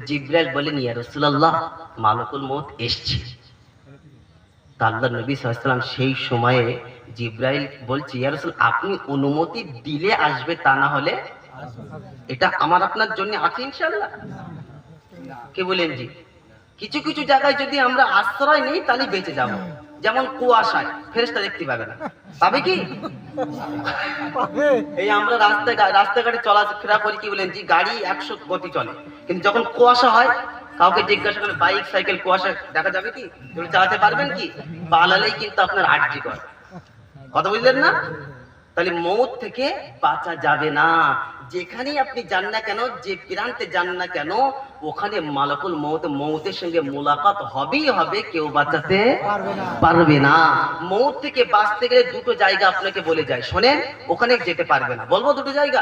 জিবরাইল বলেন, ইয়া রাসূলুল্লাহ, মালাকুল মউত এসেছে। আল্লাহর নবী সাল্লাল্লাহু আলাইহি ওয়াসাল্লাম সেই সময়ে জিবরাইল বলছে, ইয়া রাসূল, আপনি অনুমতি দিলে আসবে, তা না হলে এটা আমার আপনার জন্য আছে ইনশাআল্লাহ। কে বলেন জি? কিছু কিছু জায়গায় যদি আমরা আশ্রয় নেই তাহলে বেঁচে যাব। যেমন কুয়াশায় ফেরেশতা দেখতে পাবে না, পাবে কি? এই আমরা রাস্তাঘাটে চলাফেরা করি, কি বলেন জি, গাড়ি 100 গতি চলে, কিন্তু যখন কুয়াশা হয় কাউকে জিজ্ঞাসা করে বাইক সাইকেল কুয়াশা দেখা যাবে কি? তুমি চালাতে পারবেন কি? পালালেই কিন্তু আপনার আটজি করে। কথা বুঝলেন না? তাহলে মৌত থেকে বাঁচা যাবে না। যেখানেই আপনি যান না কেন, যে প্রান্তে যান না কেন, ওখানে মালাকুল মউত, মৌতের সঙ্গে মোলাকাত হবেই হবে, কেউ বাঁচাতে পারবে না। মৌত থেকে বাঁচতে গেলে দুটো জায়গা আপনাকে বলে যায়, শোনেন, ওখানে যেতে পারবে না। বলবো দুটো জায়গা?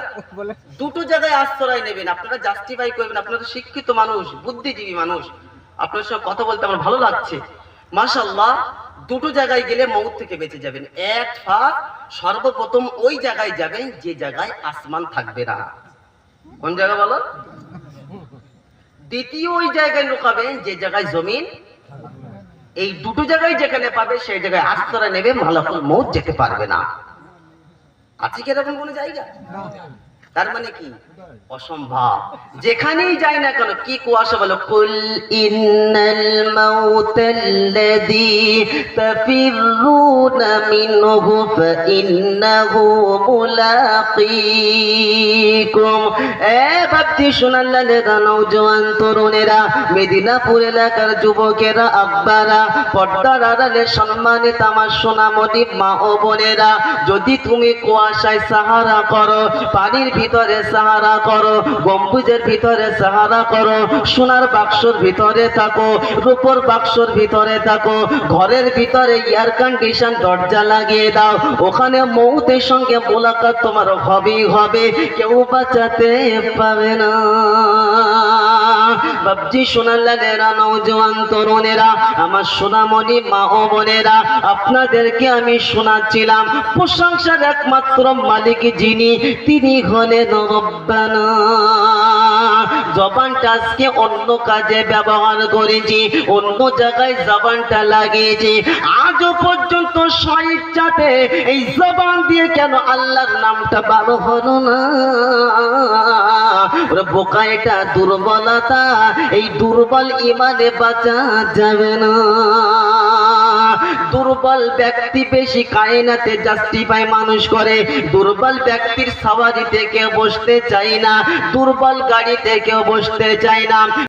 দুটো জায়গায় আশ্রয় নেবেন। আপনারা জাস্টিফাই করবেন, আপনারা শিক্ষিত মানুষ, বুদ্ধিজীবী মানুষ, আপনার সঙ্গে কথা বলতে আমার ভালো লাগছে, মাশাআল্লাহ। দুটো জায়গায় গেলে মউত থেকে বেঁচে যাবেন। এক ফাঁক, সর্বপ্রথম ওই জায়গায় যাবেন যে জায়গায় আসমান থাকবে না। কোন জায়গা বলো? দ্বিতীয় ওই জায়গায় লুকাবেন যে জায়গায় জমিন। এই দুটো জায়গায় যেখানে পাবে সেই জায়গায় আশ্রয় নেবে, মালাকুল মউত যেতে পারবে না। আছে কি এরকম কোন জায়গা? তার মানে কি? অসম্ভব। যেখানেই যাই না কেন, কি কুয়াশা বলো, কুল ইন্নাল মাউতাল্লাযী তাফিরুনা মিনহু ফাইন্নাহু মুলাকীকুম। এ বাপজি সোনাল্লালেরা, নওজোয়ান তরুণেরা, মেদিনাপুর এলাকার যুবকেরা, আব্বারা, পর্দার আড়ালে সম্মানিত আমার সোনামণি মা ও বোনেরা, যদি তুমি কুয়াশায় সাহারা করো, পানির ভিতরে সাহারা করো, গম্বুজের ভিতরে সাহারা করো, সোনার বাক্সর ভিতরে থাকো, রূপোর বাক্সর ভিতরে থাকো, ঘরের ভিতরে এয়ার কন্ডিশন দরজা লাগিয়ে দাও, ওখানে মউতের সঙ্গে মোলাকাত তোমার হবেই হবে, কেউ বাঁচাতে পাবে না। বাপজি সোনাল্লালেরা, নওজোয়ান তরুণেরা, আমার সোনামণি মা ও বোনেরা, আপনাদেরকে আমি শোনাচ্ছিলাম প্রশংসার একমাত্র মালিক যিনি, তিনি হলেন রব্বানা। জবানটা আজকে অন্য কাজে ব্যবহার করেছি, অন্য জায়গায় জবানটা লাগিয়েছি, আজও পর্যন্ত স্বইচ্ছাতে এই জবান দিয়ে কেন আল্লাহর নামটা ভালো হলো না? ওরে বোকা, এটা দুর্বলতা, এই দুর্বল ইমানে বাঁচা যাবে না। দুর্বল ব্যক্তি বেশি কায়নাতে জাস্টিফাই মানুষ করে। দুর্বল ব্যক্তির সাওয়ারিতে কেউ বসতে চায় না, দুর্বল গাড়িতে কেউ বসতে চায় না।